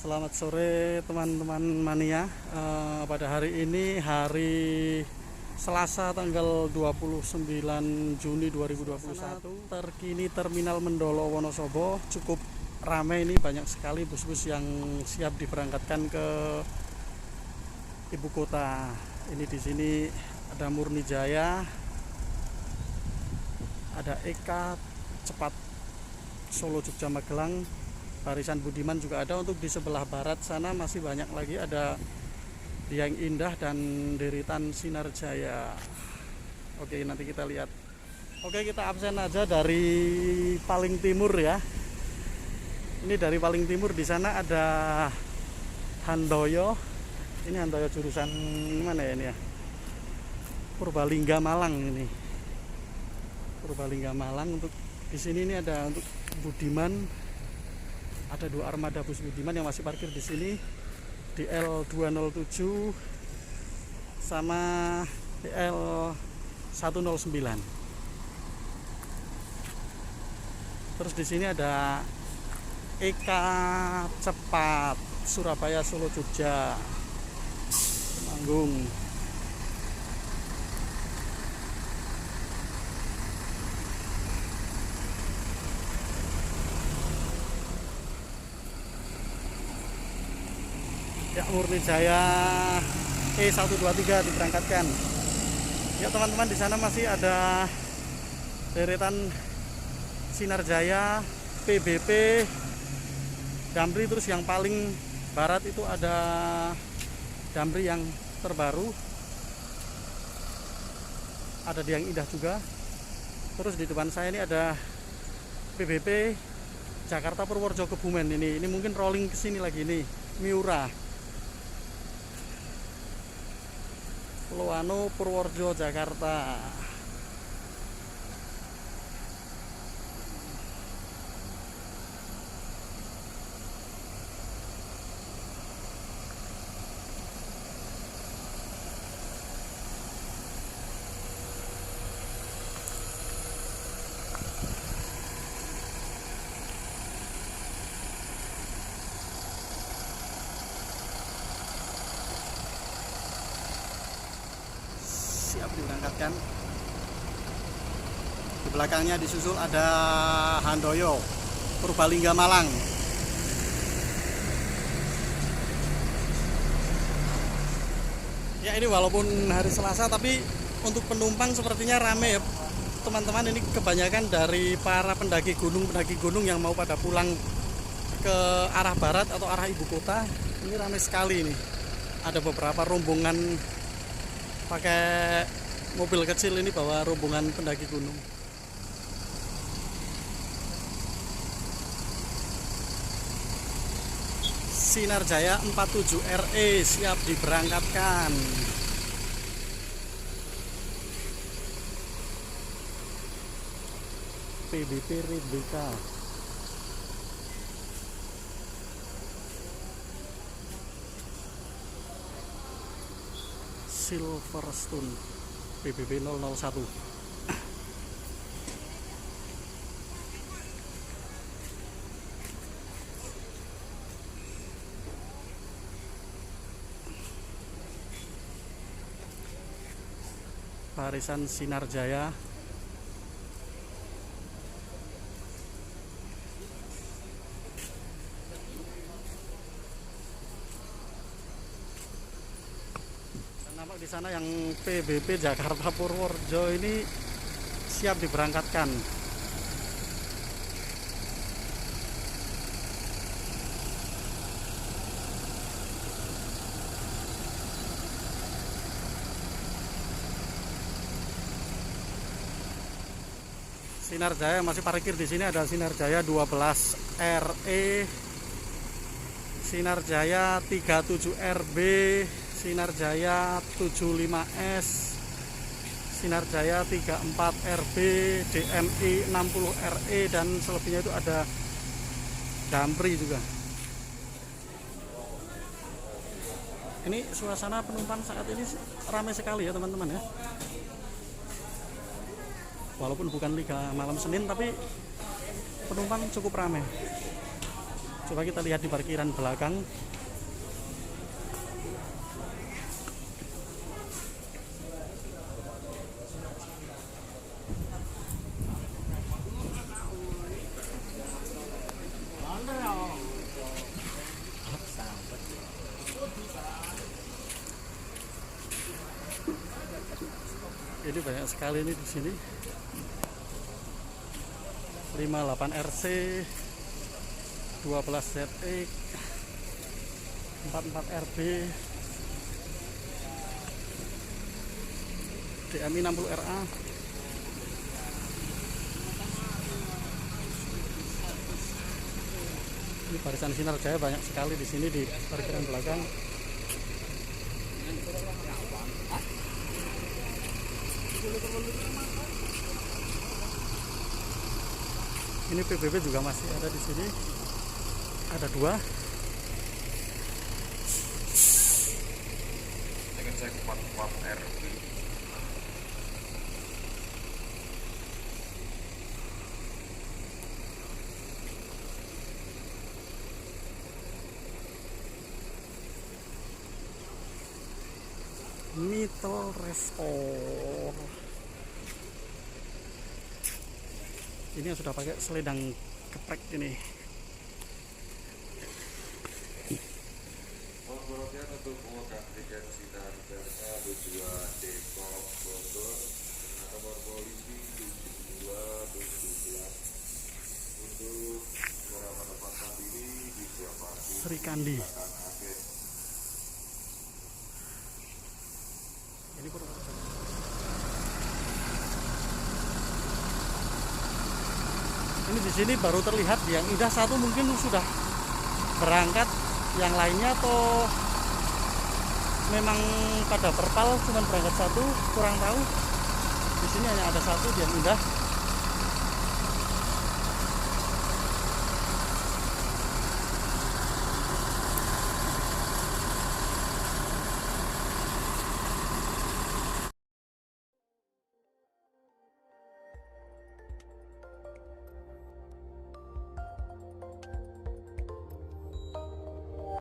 Selamat sore teman-teman mania. Pada hari ini hari Selasa tanggal 29 Juni 2021. Terkini Terminal Mendolo Wonosobo cukup ramai, ini banyak sekali bus-bus yang siap diberangkatkan ke ibu kota. Ini di sini ada Murni Jaya, ada Eka Cepat Solo Jogja Magelang, Barisan Budiman juga ada. Untuk di sebelah barat sana masih banyak lagi, ada Dieng Indah dan deretan Sinar Jaya. Oke, nanti kita lihat. Oke, kita absen aja dari paling timur ya. Ini dari paling timur, di sana ada Handoyo. Ini Handoyo jurusan mana ya ini ya? Purbalingga Malang ini. Purbalingga Malang. Untuk di sini ini ada untuk Budiman. Ada 2 armada bus Budiman yang masih parkir di sini, di L207 sama di L109. Terus di sini ada Eka Cepat Surabaya Solo Jogja Temanggung. Ya, Murni Jaya E123 diberangkatkan. Ya teman-teman, di sana masih ada deretan Sinar Jaya, PBP, Damri. Terus yang paling barat itu ada Damri yang terbaru, ada Dieng Indah juga. Terus di depan saya ini ada PBP Jakarta Purworejo Kebumen. Ini mungkin rolling ke sini lagi nih, Miura. Loano Purworejo Jakarta. Siap diberangkatkan. Di belakangnya disusul ada Handoyo Purbalingga Malang. Ya, ini walaupun hari Selasa tapi untuk penumpang sepertinya ramai ya teman-teman. Ini kebanyakan dari para pendaki gunung yang mau pada pulang ke arah barat atau arah ibu kota. Ini ramai sekali ini. Ada beberapa rombongan pakai mobil kecil, ini bawa rombongan pendaki gunung. Sinar Jaya 47 RE siap diberangkatkan. PBP Rebecca. Silverstone PBB 001. Barisan Sinar Jaya. Nampak di sana yang PBP Jakarta Purworejo ini siap diberangkatkan. Sinar Jaya masih parkir di sini, ada Sinar Jaya 12 RE, Sinar Jaya 37 RB, Sinar Jaya 75S, Sinar Jaya 34 RB, DMI 60 RE, dan selebihnya itu ada Damri juga. Ini suasana penumpang saat ini ramai sekali ya teman-teman ya. Walaupun bukan Liga Malam Senin tapi penumpang cukup ramai. Coba kita lihat di parkiran belakang. Ini banyak sekali nih di sini. 58 RC, 12 ZX, 44 RB, DMI 60 RA. Ini barisan Sinar Jaya banyak sekali di sini di parkiran belakang. Ini PBB juga masih ada di sini. Ada 2. Dengan saya 44 RB. Mitel Respor. Ini yang sudah pakai selendang geprek ini. Pemberlakuan untuk menguatkan tiket Sinar Jaya tujuan Depok Bogor dengan nomor polisi 7217 untuk beberapa tempat mandiri di Siapasi Sri Kandi. Ini Purworejo. Ini di sini baru terlihat yang Indah satu mungkin sudah berangkat, yang lainnya atau memang pada perpal cuman berangkat satu, kurang tahu. Di sini hanya ada satu yang Indah.